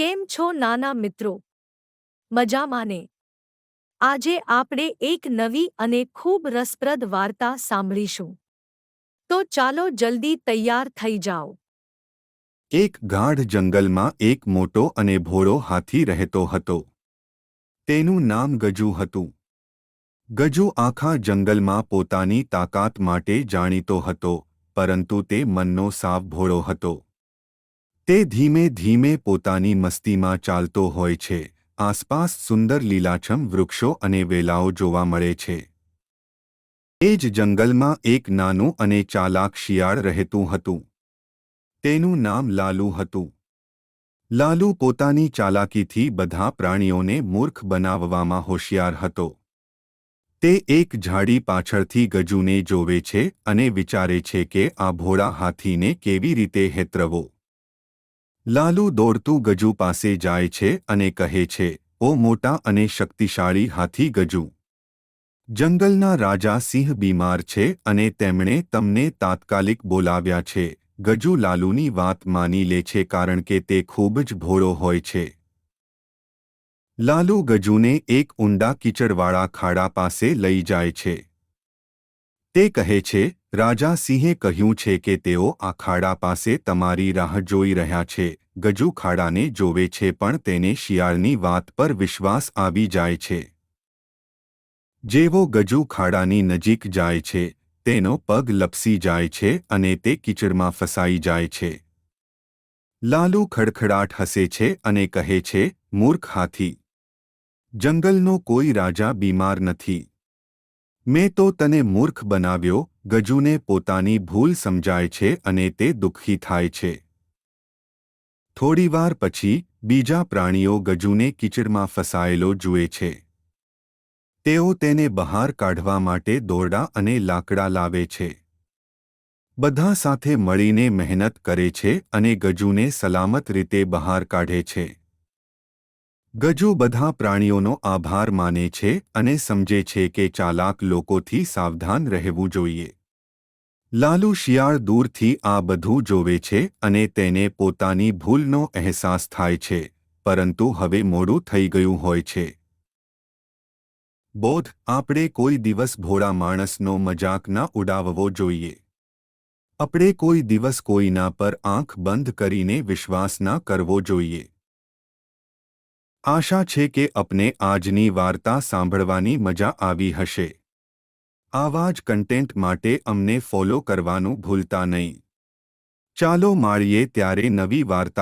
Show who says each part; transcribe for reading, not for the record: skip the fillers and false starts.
Speaker 1: કેમ છો નાના મિત્રો? મજામાં ને? આજે આપણે એક નવી અને ખૂબ રસપ્રદ વાર્તા સાંભળીશું. તો ચાલો જલ્દી તૈયાર થઈ જાઓ.
Speaker 2: એક ગાઢ જંગલમાં એક મોટો અને ભોળો હાથી રહેતો હતો. તેનું નામ ગજુ હતું. ગજુ આખા જંગલમાં પોતાની તાકાત માટે જાણીતો હતો, પરંતુ તે મનનો સાવ ભોળો હતો. તે ધીમે ધીમે પોતાની મસ્તીમાં ચાલતો હોય છે. આસપાસ સુંદર લીલાછમ વૃક્ષો અને વેલાઓ જોવા મળે છે. એ જ જંગલમાં એક નાનું અને ચાલાક શિયાળ રહેતું હતું. તેનું નામ લાલુ હતું. લાલુ પોતાની ચાલાકીથી બધા પ્રાણીઓને મૂર્ખ બનાવવામાં હોશિયાર હતો. તે એક ઝાડી પાછળથી ગજુને જોવે છે અને વિચારે છે કે આ ભોળા હાથીને કેવી રીતે હેતરવો. લાલુ દોડતું ગજુ પાસે જાય છે અને કહે છે, "ઓ મોટા અને શક્તિશાળી હાથી ગજુ! જંગલના રાજા સિંહ બીમાર છે અને તેમણે તમને તાત્કાલિક બોલાવ્યા છે." ગજુ લાલુની વાત માની લે છે કારણ કે તે ખૂબ જ ભોળો હોય છે. લાલુ ગજુને એક ઊંડા કીચડવાળા ખાડા પાસે લઈ જાય છે. તે કહે છે, "રાજા સિંહે કહ્યું છે કે તેઓ આ ખાડા પાસે તમારી રાહ જોઈ રહ્યા છે." ગજુ ખાડાને જોવે છે પણ તેને શિયાળની વાત પર વિશ્વાસ આવી જાય છે. જેવો ગજુ ખાડાની નજીક જાય છે, તેનો પગ લપસી જાય છે અને તે કીચડમાં ફસાઈ જાય છે. લાલુ ખડખડાટ હસે છે અને કહે છે, "મૂર્ખ હાથી! જંગલનો કોઈ રાજા બીમાર નથી. મેં તો તને મૂર્ખ બનાવ્યો." ગજુને પોતાની ભૂલ સમજાય છે અને તે દુઃખી થાય છે. થોડીવાર પછી બીજા પ્રાણીઓ ગજુને કીચડમાં ફસાયેલો જુએ છે. તેઓ તેને બહાર કાઢવા માટે દોરડા અને લાકડા લાવે છે. બધા સાથે મળીને મહેનત કરે છે અને ગજુને સલામત રીતે બહાર કાઢે છે. ગજુ બધા પ્રાણીઓનો આભાર માને છે અને સમજે છે કે ચાલાક લોકોથી સાવધાન રહેવું જોઈએ. લાલુ શિયાળ દૂરથી આ બધું જોવે છે અને તેને પોતાની ભૂલનો અહેસાસ થાય છે, પરંતુ હવે મોડું થઈ ગયું હોય છે. બોધ: આપણે કોઈ દિવસ ભોળા માણસનો મજાક ના ઉડાવવો જોઈએ. આપણે કોઈ દિવસ કોઈના પર આંખ બંધ કરીને વિશ્વાસ ના કરવો જોઈએ. આશા છે કે આપને આજની વાર્તા સાંભળવાની મજા આવી હશે. આવા જ કન્ટેન્ટ માટે અમને ફોલો કરવાનું ભૂલતા નહીં. ચાલો મળીએ ત્યારે નવી વાર્તા